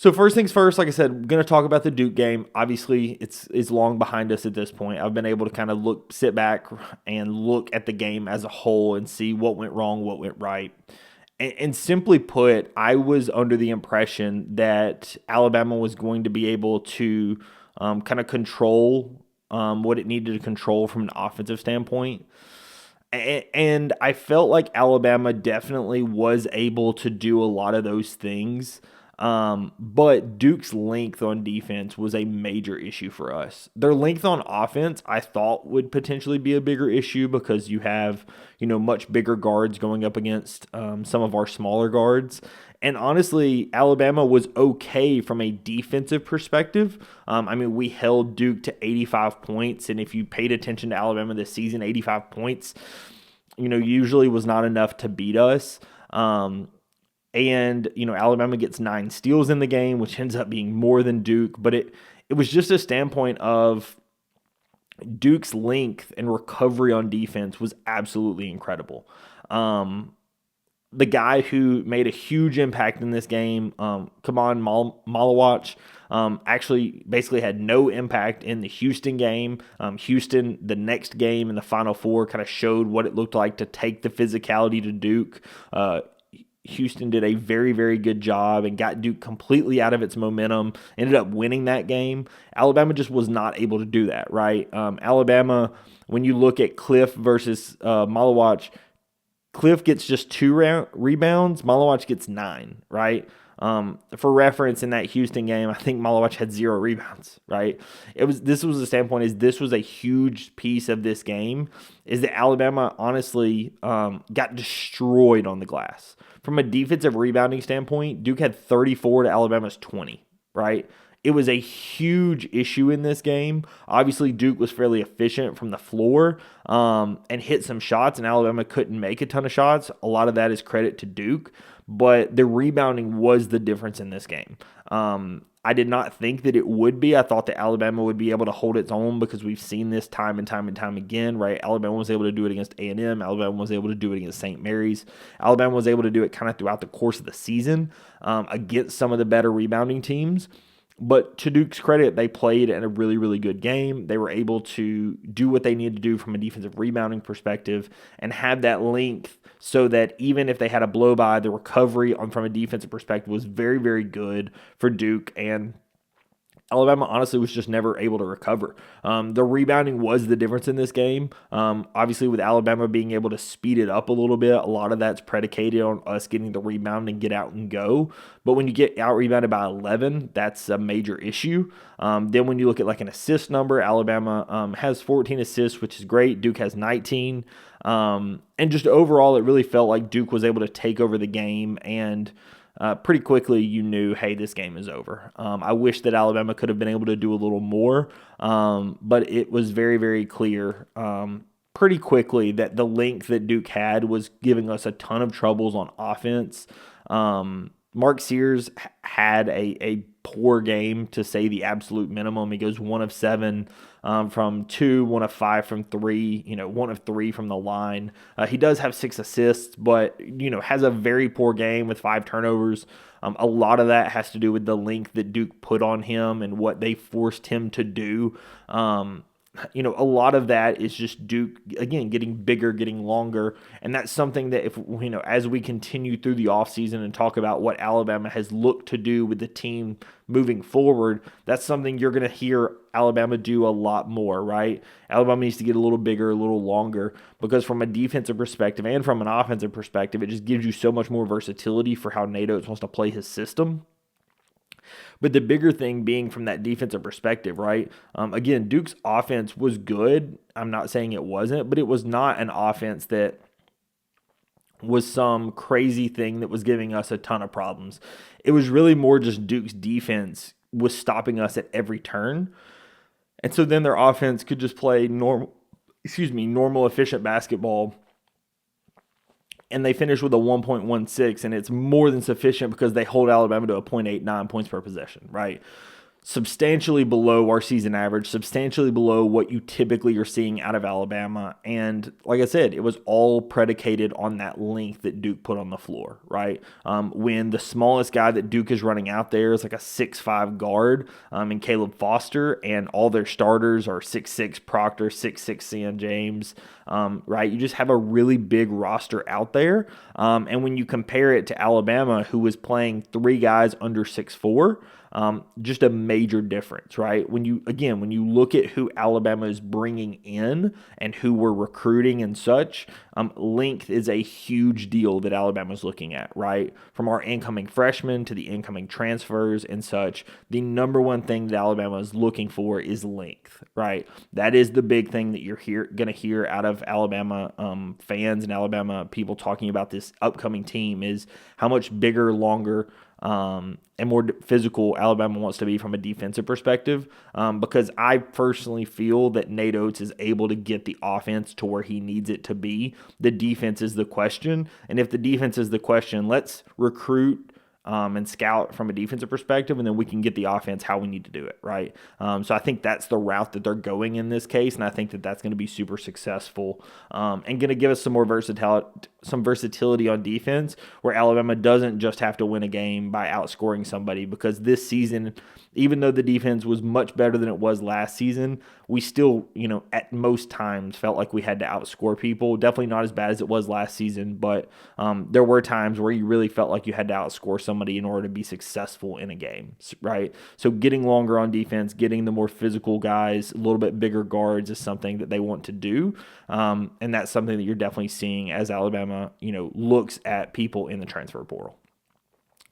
So first things first, like I said, we're going to talk about the Duke game. Obviously, it's long behind us at this point. I've been able to kind of sit back and look at the game as a whole and see what went wrong, what went right. And simply put, I was under the impression that Alabama was going to be able to kind of control what it needed to control from an offensive standpoint. And I felt like Alabama definitely was able to do a lot of those things. But Duke's length on defense was a major issue for us. Their length on offense, I thought, would potentially be a bigger issue because you have, much bigger guards going up against some of our smaller guards. And honestly, Alabama was okay from a defensive perspective. We held Duke to 85 points. And if you paid attention to Alabama this season, 85 points, usually was not enough to beat us. And Alabama gets 9 steals in the game, which ends up being more than Duke. But it was just a standpoint of Duke's length and recovery on defense was absolutely incredible. The guy who made a huge impact in this game, Kamon Malawach, actually basically had no impact in the Houston game. Houston, the next game in the Final Four, kind of showed what it looked like to take the physicality to Duke. Houston did a very, very good job and got Duke completely out of its momentum, ended up winning that game. Alabama just was not able to do that, right? Alabama, when you look at Cliff versus Malawach, Cliff gets just 2 rebounds. Malawach gets 9, right? For reference, in that Houston game, I think Malawach had 0 rebounds, right? This was the standpoint is this was a huge piece of this game is that Alabama honestly got destroyed on the glass. From a defensive rebounding standpoint, Duke had 34 to Alabama's 20, right? It was a huge issue in this game. Obviously, Duke was fairly efficient from the floor and hit some shots, and Alabama couldn't make a ton of shots. A lot of that is credit to Duke, but the rebounding was the difference in this game. I did not think that it would be. I thought that Alabama would be able to hold its own because we've seen this time and time and time again, right? Alabama was able to do it against A&M. Alabama was able to do it against St. Mary's. Alabama was able to do it kind of throughout the course of the season against some of the better rebounding teams. But to Duke's credit, they played in a really, really good game. They were able to do what they needed to do from a defensive rebounding perspective and have that length so that even if they had a blow by, the recovery from a defensive perspective was very, very good for Duke. And Alabama honestly was just never able to recover. The rebounding was the difference in this game. Obviously, with Alabama being able to speed it up a little bit, a lot of that's predicated on us getting the rebound and get out and go. But when you get out rebounded by 11, that's a major issue. Then when you look at like an assist number, Alabama has 14 assists, which is great. Duke has 19. And just overall, it really felt like Duke was able to take over the game and pretty quickly you knew, hey, this game is over. I wish that Alabama could have been able to do a little more, but it was very, very clear pretty quickly that the length that Duke had was giving us a ton of troubles on offense. Mark Sears had a poor game, to say the absolute minimum. He goes 1 of 7 from 2, 1 of 5 from 3, 1 of 3 from the line. He does have 6 assists, but, has a very poor game with 5 turnovers. A lot of that has to do with the length that Duke put on him and what they forced him to do. A lot of that is just Duke, again, getting bigger, getting longer. And that's something that if, as we continue through the offseason and talk about what Alabama has looked to do with the team moving forward, that's something you're going to hear Alabama do a lot more, right? Alabama needs to get a little bigger, a little longer, because from a defensive perspective and from an offensive perspective, it just gives you so much more versatility for how Nate Oates wants to play his system. But the bigger thing being from that defensive perspective, right? Again, Duke's offense was good. I'm not saying it wasn't, but it was not an offense that was some crazy thing that was giving us a ton of problems. It was really more just Duke's defense was stopping us at every turn. And so then their offense could just play normal, efficient basketball. And they finish with a 1.16, and it's more than sufficient because they hold Alabama to a 0.89 points per possession, right? substantially below our season average, substantially below what you typically are seeing out of Alabama. And like I said, it was all predicated on that length that Duke put on the floor, right? When the smallest guy that Duke is running out there is like a 6'5 guard in Caleb Foster, and all their starters are 6'6 Proctor, 6'6 Sam James, right? You just have a really big roster out there. And when you compare it to Alabama, who was playing three guys under 6'4", just a major difference, right? When you look at who Alabama is bringing in and who we're recruiting and such, length is a huge deal that Alabama's looking at, right? From our incoming freshmen to the incoming transfers and such, the number one thing that Alabama is looking for is length, right? That is the big thing that you're going to hear out of Alabama fans and Alabama people talking about this upcoming team is how much bigger, longer, and more physical Alabama wants to be from a defensive perspective, because I personally feel that Nate Oates is able to get the offense to where he needs it to be. The defense is the question, and if the defense is the question, let's recruit and scout from a defensive perspective, and then we can get the offense how we need to do it, right? So I think that's the route that they're going in this case, and I think that that's going to be super successful and going to give us some more versatility on defense, where Alabama doesn't just have to win a game by outscoring somebody, because this season, even though the defense was much better than it was last season, we still, at most times felt like we had to outscore people. Definitely not as bad as it was last season, but there were times where you really felt like you had to outscore somebody in order to be successful in a game, right? So getting longer on defense, getting the more physical guys, a little bit bigger guards is something that they want to do, and that's something that you're definitely seeing as Alabama, looks at people in the transfer portal.